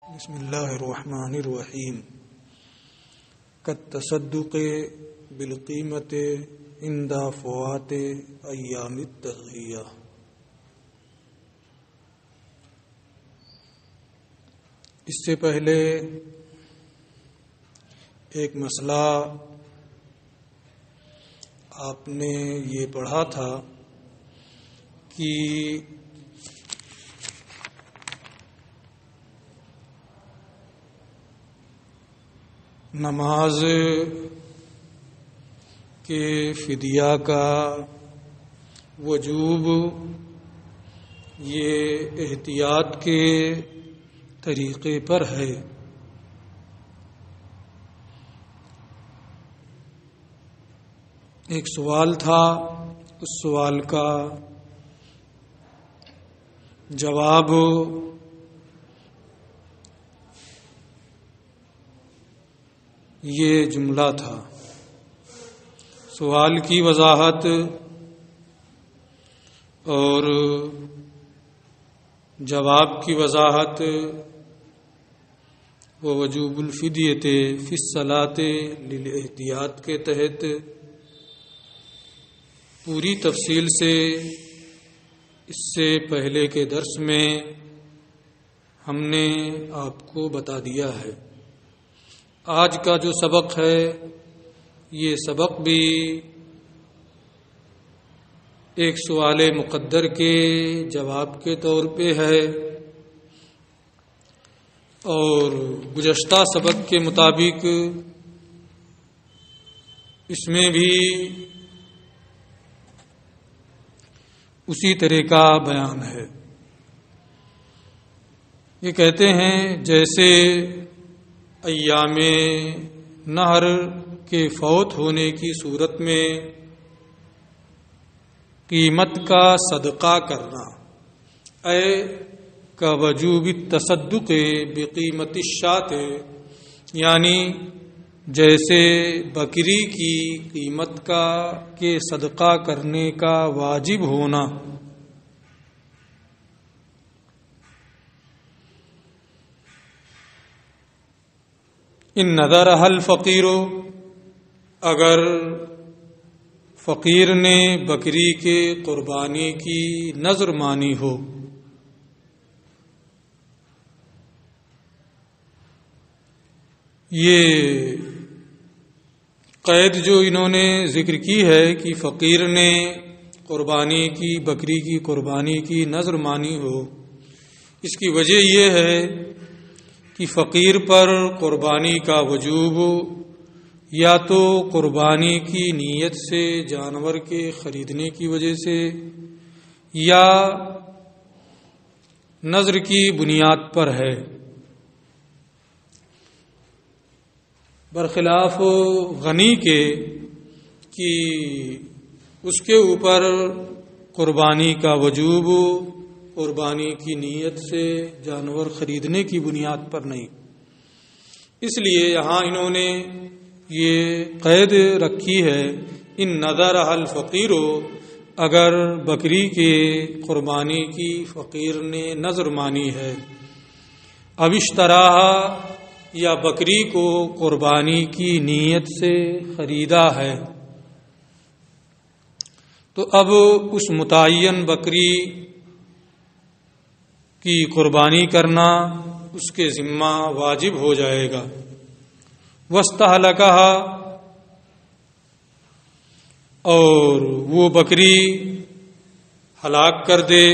بسم اللہ الرحمن الرحیم کالتصدق بالقیمت عند فوات ایام التضحیہ۔ اس سے پہلے ایک مسئلہ آپ نے یہ پڑھا تھا کہ نماز کے فدیہ کا وجوب یہ احتیاط کے طریقے پر ہے۔ ایک سوال تھا، اس سوال کا جواب یہ جملہ تھا۔ سوال کی وضاحت اور جواب کی وضاحت وجوب الفدیۃ فی الصلاۃ للاحتیاط کے تحت پوری تفصیل سے اس سے پہلے کے درس میں ہم نے آپ کو بتا دیا ہے۔ آج کا جو سبق ہے یہ سبق بھی ایک سوال مقدر کے جواب کے طور پہ ہے، اور گزشتہ سبق کے مطابق اس میں بھی اسی طرح کا بیان ہے۔ یہ کہتے ہیں جیسے ایام نہر کے فوت ہونے کی صورت میں قیمت کا صدقہ کرنا اے کا وجوب التصدق بقیمت الشاۃ، یعنی جیسے بکری کی قیمت کا کے صدقہ کرنے کا واجب ہونا۔ ان نظر حل فقیر، اگر فقیر نے بکری کے قربانی کی نظر مانی ہو، یہ قید جو انہوں نے ذکر کی ہے کہ فقیر نے قربانی کی بکری کی قربانی کی نظر مانی ہو، اس کی وجہ یہ ہے کہ فقیر پر قربانی کا وجوب یا تو قربانی کی نیت سے جانور کے خریدنے کی وجہ سے یا نظر کی بنیاد پر ہے، برخلاف غنی کے کہ اس کے اوپر قربانی کا وجوب قربانی کی نیت سے جانور خریدنے کی بنیاد پر نہیں۔ اس لیے یہاں انہوں نے یہ قید رکھی ہے، ان نظر الفقیر، اگر بکری کے قربانی کی فقیر نے نظر مانی ہے، اوشتراہا، یا بکری کو قربانی کی نیت سے خریدا ہے، تو اب اس متعین بکری کی قربانی کرنا اس کے ذمہ واجب ہو جائے گا۔ وَاسْتَهْلَكَهَا، اور وہ بکری ہلاک کر دے،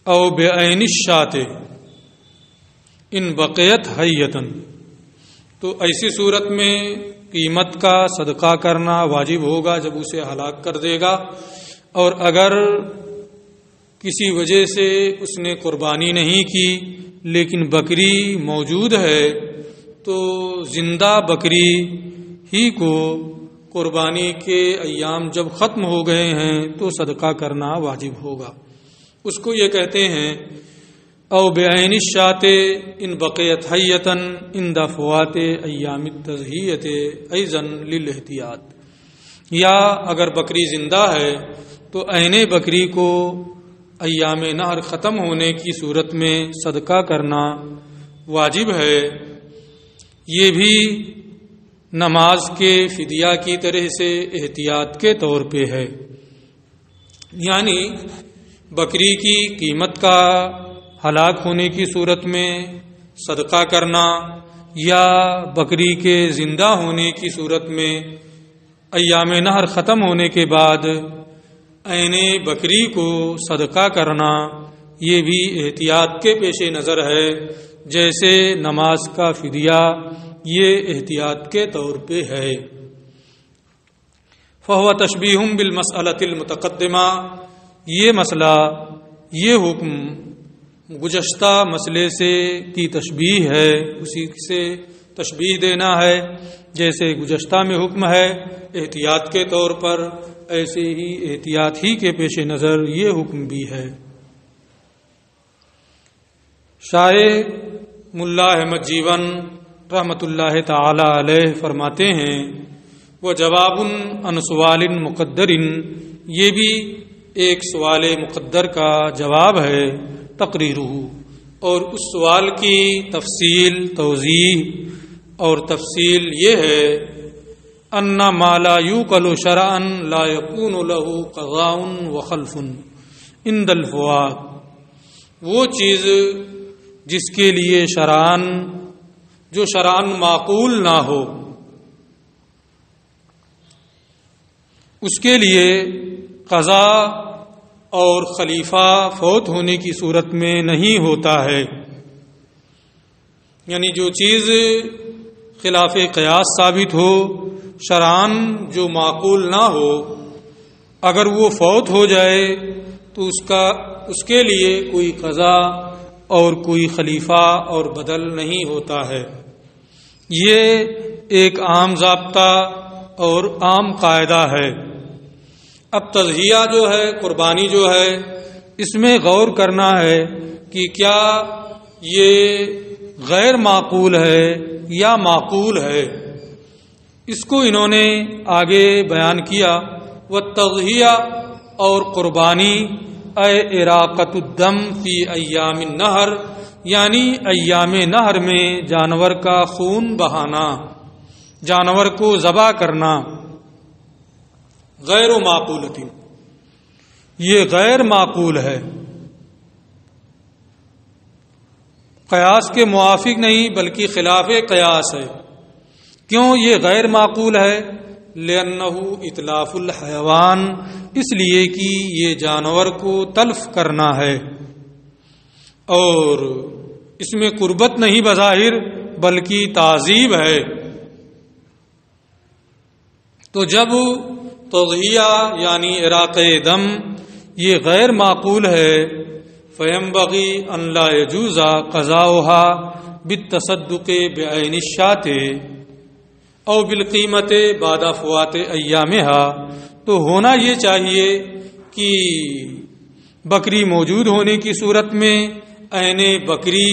او بعین الشاۃ ان بقیت حیۃ، تو ایسی صورت میں قیمت کا صدقہ کرنا واجب ہوگا جب اسے ہلاک کر دے گا، اور اگر کسی وجہ سے اس نے قربانی نہیں کی لیکن بکری موجود ہے تو زندہ بکری ہی کو قربانی کے ایام جب ختم ہو گئے ہیں تو صدقہ کرنا واجب ہوگا۔ اس کو یہ کہتے ہیں او بعین الشاۃ ان بقیت حیۃ عند فوات ایام التضحیۃ ایضا للاحتیاط، یا اگر بکری زندہ ہے تو عین بکری کو ایام نہر ختم ہونے کی صورت میں صدقہ کرنا واجب ہے، یہ بھی نماز کے فدیہ کی طرح سے احتیاط کے طور پہ ہے، یعنی بکری کی قیمت کا ہلاک ہونے کی صورت میں صدقہ کرنا یا بکری کے زندہ ہونے کی صورت میں ایام نہر ختم ہونے کے بعد عین بکری کو صدقہ کرنا، یہ بھی احتیاط کے پیش نظر ہے، جیسے نماز کا فدیہ یہ احتیاط کے طور پہ ہے۔ فہو تشبیہ بالمسألۃ المتقدمہ، یہ مسئلہ، یہ حکم گزشتہ مسئلے سے کی تشبیہ ہے، اسی سے تشبیہ دینا ہے، جیسے گزشتہ میں حکم ہے احتیاط کے طور پر، ایسے ہی احتیاط ہی کے پیش نظر یہ حکم بھی ہے۔ شاعر ملا احمد جیون رحمۃ اللہ تعالی علیہ فرماتے ہیں، وہ جواب عن سوال مقدر، یہ بھی ایک سوال مقدر کا جواب ہے، تقریرہ، اور اس سوال کی تفصیل، توضیح اور تفصیل یہ ہے، ان ما لا یوقل شرعا لا یکون له قضاء وخلف عند الفوات، وہ چیز جس کے لیے شرعاً، جو شرعاً معقول نہ ہو، اس کے لیے قضا اور خلیفہ فوت ہونے کی صورت میں نہیں ہوتا ہے، یعنی جو چیز خلاف قیاس ثابت ہو، شرعاً جو معقول نہ ہو، اگر وہ فوت ہو جائے تو اس کے لیے کوئی قضا اور کوئی خلیفہ اور بدل نہیں ہوتا ہے۔ یہ ایک عام ضابطہ اور عام قاعدہ ہے۔ اب تضحیہ جو ہے، قربانی جو ہے، اس میں غور کرنا ہے کہ کیا یہ غیر معقول ہے یا معقول ہے، اس کو انہوں نے آگے بیان کیا۔ والتضحیہ اور قربانی اراقۃ الدم فی ایام النہر، یعنی ایام نہر میں جانور کا خون بہانا، جانور کو ذبح کرنا، غیر معقولۃ، یہ غیر معقول ہے، قیاس کے موافق نہیں بلکہ خلاف قیاس ہے۔ کیوں یہ غیر معقول ہے؟ لأنہ اتلاف الحیوان، اس لیے کہ یہ جانور کو تلف کرنا ہے، اور اس میں قربت نہیں بظاہر بلکہ تعذیب ہے۔ تو جب تضحیہ یعنی اراقہ دم یہ غیر معقول ہے، فینبغی ان لا یجوز قضاؤها بالتصدق بعین الشاة او بالقیمت بعد فوات ایامها، تو ہونا یہ چاہیے کہ بکری موجود ہونے کی صورت میں عین بکری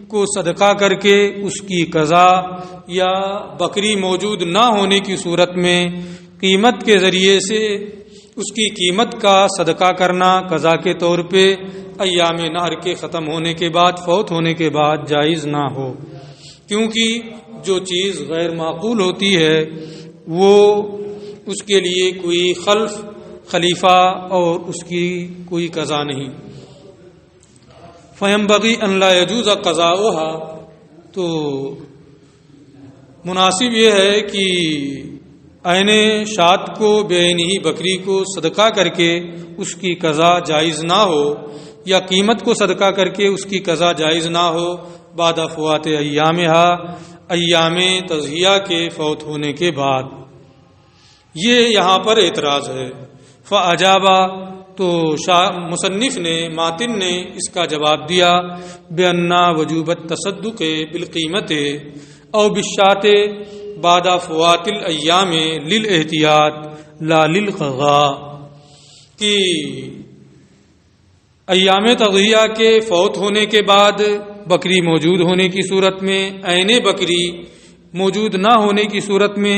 کو صدقہ کر کے اس کی قضا، یا بکری موجود نہ ہونے کی صورت میں قیمت کے ذریعے سے اس کی قیمت کا صدقہ کرنا قضا کے طور پہ ایام نہر کے ختم ہونے کے بعد، فوت ہونے کے بعد جائز نہ ہو، کیونکہ جو چیز غیر معقول ہوتی ہے وہ اس کے لیے کوئی خلیفہ اور اس کی کوئی قضا نہیں۔ فینبغی ان لا یجوز قضاؤها، تو مناسب یہ ہے کہ عین شات کو بعین ہی بکری کو صدقہ کر کے اس کی قضا جائز نہ ہو، یا قیمت کو صدقہ کر کے اس کی قضا جائز نہ ہو بعد فوات ایامها، ایام تضحیہ کے فوت ہونے کے بعد۔ یہ یہاں پر اعتراض ہے۔ فاجابا، تو مصنف نے، ماتن نے اس کا جواب دیا، بأن وجوب التصدق بالقیمت او بالشاۃ بعد فوات الایام للاحتیاط لا للقضاء، کہ ایام تضحیہ کے فوت ہونے کے بعد بکری موجود ہونے کی صورت میں، عین بکری موجود نہ ہونے کی صورت میں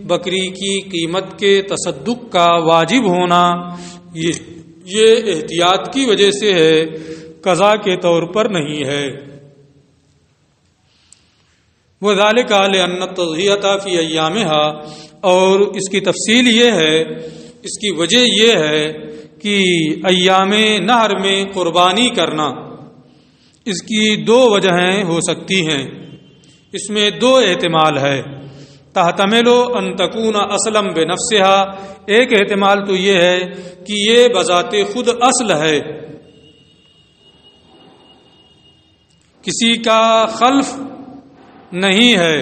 بکری کی قیمت کے تصدق کا واجب ہونا، یہ احتیاط کی وجہ سے ہے، قضا کے طور پر نہیں ہے۔ وذالک لأن التضحیۃ فی ایامہا، اور اس کی تفصیل یہ ہے، اس کی وجہ یہ ہے کہ ایام نحر میں قربانی کرنا، اس کی دو وجہیں ہو سکتی ہیں، اس میں دو احتمال ہے۔ تحتمل ان تکون اصلا بنفسها، ایک احتمال تو یہ ہے کہ یہ بذات خود اصل ہے، کسی کا خلف نہیں ہے۔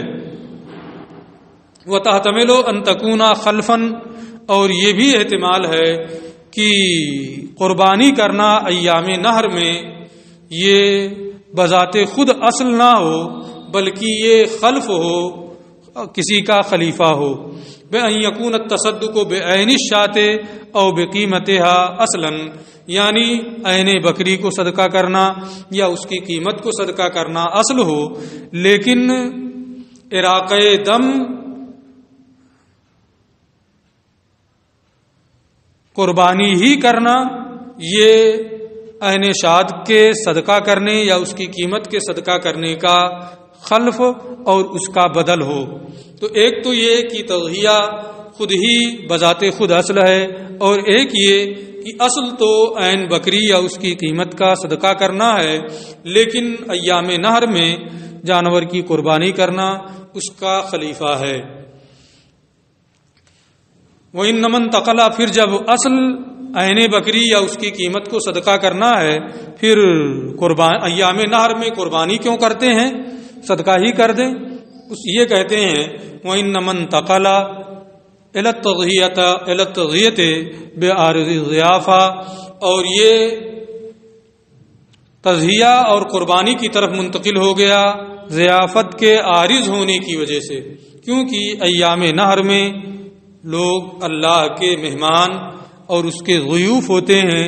وتحتمل ان تکون خلفا، اور یہ بھی احتمال ہے کہ قربانی کرنا ایام نحر میں یہ بذات خود اصل نہ ہو، بلکہ یہ خلف ہو، کسی کا خلیفہ ہو۔ بأن یکون التصدق بعین الشاۃ او بقیمتها اصلا، یعنی عین بکری کو صدقہ کرنا یا اس کی قیمت کو صدقہ کرنا اصل ہو، لیکن اراقہ دم قربانی ہی کرنا یہ عین شاد کے صدقہ کرنے یا اس کی قیمت کے صدقہ کرنے کا خلف اور اس کا بدل ہو۔ تو ایک تو یہ کہ تضحیہ خود ہی بذات خود اصل ہے، اور ایک یہ کہ اصل تو عین بکری یا اس کی قیمت کا صدقہ کرنا ہے، لیکن ایام نحر میں جانور کی قربانی کرنا اس کا خلیفہ ہے۔ وَإِنَّ مَنْ تَقَلَ، پھر جب اصل عین بکری یا اس کی قیمت کو صدقہ کرنا ہے، پھر ایام نحر میں قربانی کیوں کرتے ہیں؟ صدقہ ہی کر دیں۔ یہ کہتے ہیں وَإِنَّ مَنْ تَقَلَ إِلَى التَّضْحِيَةِ بِعَارِضِ الضِّيَافَةِ، اور یہ تضحیہ اور قربانی کی طرف منتقل ہو گیا ضیافت کے عارض ہونے کی وجہ سے، کیونکہ ایام نحر میں لوگ اللہ کے مہمان اور اس کے ضیوف ہوتے ہیں،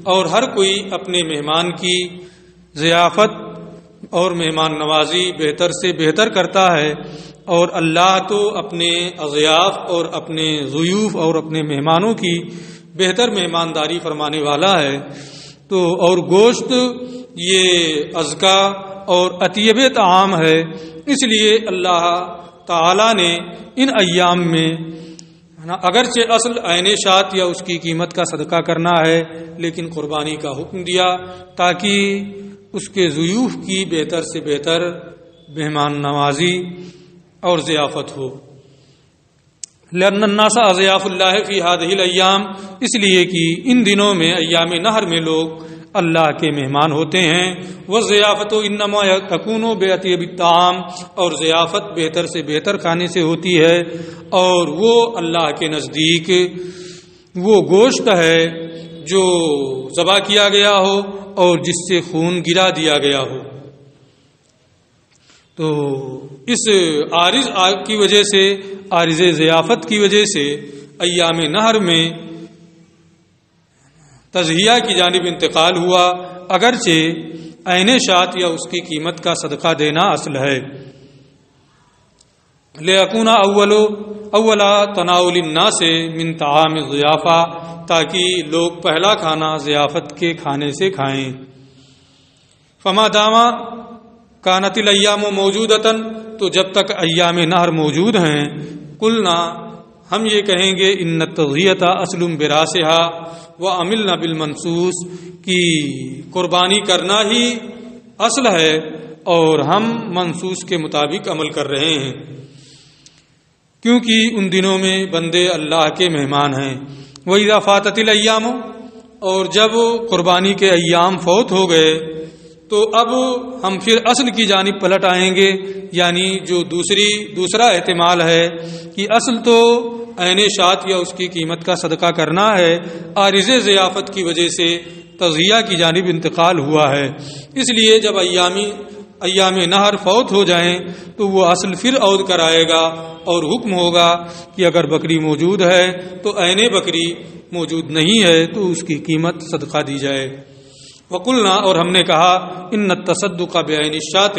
اور ہر کوئی اپنے مہمان کی ضیافت اور مہمان نوازی بہتر سے بہتر کرتا ہے، اور اللہ تو اپنے اضیاف اور اپنے ضیوف اور اپنے مہمانوں کی بہتر مہمانداری فرمانے والا ہے۔ تو اور گوشت یہ ازکا اور اطیب طعام ہے، اس لیے اللہ تعالی نے ان ایام میں اگرچہ اصل عین شات یا اس کی قیمت کا صدقہ کرنا ہے، لیکن قربانی کا حکم دیا تاکہ اس کے ضیوف کی بہتر سے بہتر مہمان نوازی اور ضیافت ہو۔ لأن الناس اضیاف اللہ فی ہذہ الایام، اس لیے کہ ان دنوں میں ایام نحر میں لوگ اللہ کے مہمان ہوتے ہیں۔ والضیافت انما تکون باطیب الطعام، اور ضیافت بہتر سے بہتر کھانے سے ہوتی ہے، اور وہ اللہ کے نزدیک وہ گوشت ہے جو ذبح کیا گیا ہو اور جس سے خون گرا دیا گیا ہو۔ تو اس عارض کی وجہ سے، عارض ضیافت کی وجہ سے ایام نحر میں تضحیہ کی جانب انتقال ہوا، اگرچہ عین شات یا اس کی قیمت کا صدقہ دینا اصل ہے۔ لِيَكُونَ اولا تناول الناس من طعام الضیافہ، تاکہ لوگ پہلا کھانا ضیافت کے کھانے سے کھائیں۔ فما داما کانت الایام موجودتاً، تو جب تک ایام نحر موجود ہیں، قلنا ہم یہ کہیں گے ان التضحیۃ اصل براسہا وعملنا بالمنصوص، کی قربانی کرنا ہی اصل ہے اور ہم منصوص کے مطابق عمل کر رہے ہیں، کیونکہ ان دنوں میں بندے اللہ کے مہمان ہیں۔ وَإِذَا فَاتَتِ الْأَيَّامُ، اور جب قربانی کے ایام فوت ہو گئے تو اب ہم پھر اصل کی جانب پلٹ آئیں گے، یعنی جو دوسرا احتمال ہے کہ اصل تو عین شات یا اس کی قیمت کا صدقہ کرنا ہے، عارض ضیافت کی وجہ سے تضحیہ کی جانب انتقال ہوا ہے، اس لیے جب ایام نحر فوت ہو جائیں تو وہ اصل پھر عود کر آئے گا، اور حکم ہوگا کہ اگر بکری موجود ہے تو عین بکری موجود نہیں ہے تو اس کی قیمت صدقہ دی جائے۔ وقلنا، اور ہم نے کہا ان التصدق بعین الشاۃ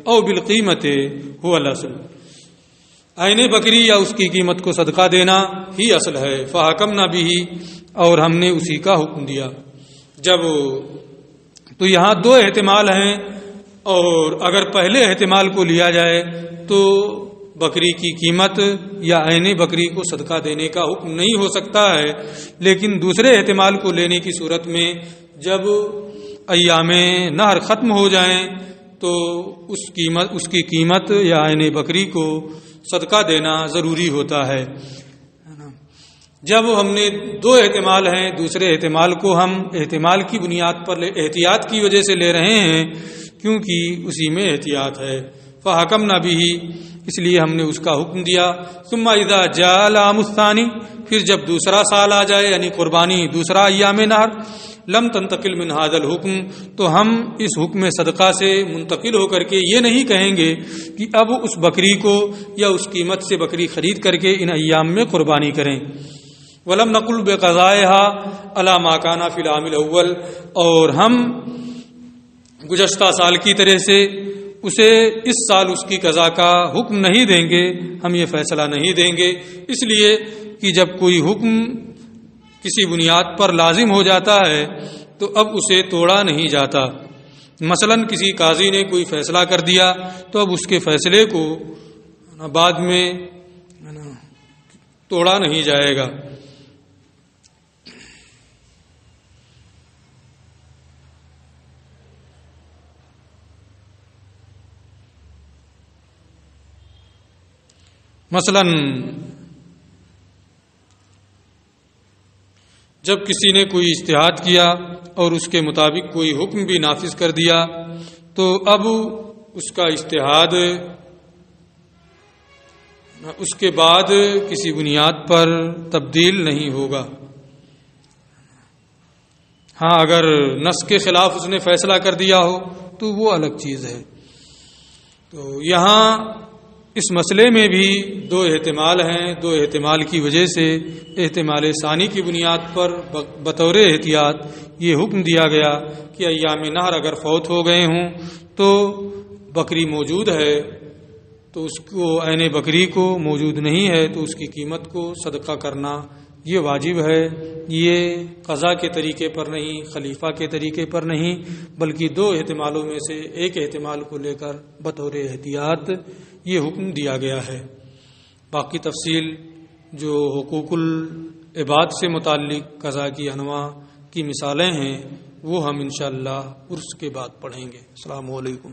او بالقیمت هو الاصل، عین بکری یا اس کی قیمت کو صدقہ دینا ہی اصل ہے. فحکمنا بھی، اور ہم نے اسی کا حکم دیا. جب تو یہاں دو احتمال ہیں، اور اگر پہلے احتمال کو لیا جائے تو بکری کی قیمت یا عین بکری کو صدقہ دینے کا حکم نہیں ہو سکتا ہے. لیکن دوسرے احتمال کو لینے کی صورت میں جب ایام نہر ختم ہو جائیں تو اس کی قیمت یا عین بکری کو صدقہ دینا ضروری ہوتا ہے. جب ہم نے دو احتمال ہیں، دوسرے احتمال کو ہم احتمال کی بنیاد پر احتیاط کی وجہ سے لے رہے ہیں، کیونکہ اسی میں احتیاط ہے. فحکمنا بھی، اس لیے ہم نے اس کا حکم دیا. ثم اذا جاء العام الثانی، پھر جب دوسرا سال آ جائے یعنی قربانی دوسرا ایام نہر، لم تنتقل من هذا الحکم، تو ہم اس حکم صدقہ سے منتقل ہو کر کے یہ نہیں کہیں گے کہ اب اس بکری کو یا اس قیمت سے بکری خرید کر کے ان ایام میں قربانی کریں. ولم نقل بقضائها على ما كان في العام الاول، اور ہم گزشتہ سال کی طرح سے اسے اس سال اس کی قضا کا حکم نہیں دیں گے، ہم یہ فیصلہ نہیں دیں گے، اس لیے کہ جب کوئی حکم کسی بنیاد پر لازم ہو جاتا ہے تو اب اسے توڑا نہیں جاتا. مثلا کسی قاضی نے کوئی فیصلہ کر دیا تو اب اس کے فیصلے کو بعد میں توڑا نہیں جائے گا. مثلا جب کسی نے کوئی اجتہاد کیا اور اس کے مطابق کوئی حکم بھی نافذ کر دیا تو اب اس کا اجتہاد اس کے بعد کسی بنیاد پر تبدیل نہیں ہوگا. ہاں اگر نص کے خلاف اس نے فیصلہ کر دیا ہو تو وہ الگ چیز ہے. تو یہاں اس مسئلے میں بھی دو احتمال ہیں. دو احتمال کی وجہ سے احتمال ثانی کی بنیاد پر بطور احتیاط یہ حکم دیا گیا کہ ایام نہر اگر فوت ہو گئے ہوں تو بکری موجود ہے تو اس کو عین بکری کو موجود نہیں ہے تو اس کی قیمت کو صدقہ کرنا یہ واجب ہے. یہ قضا کے طریقے پر نہیں، خلیفہ کے طریقے پر نہیں، بلکہ دو احتمالوں میں سے ایک احتمال کو لے کر بطور احتیاط یہ حکم دیا گیا ہے. باقی تفصیل جو حقوق العباد سے متعلق قضا کی انواع کی مثالیں ہیں وہ ہم انشاءاللہ عرس کے بعد پڑھیں گے. السلام علیکم.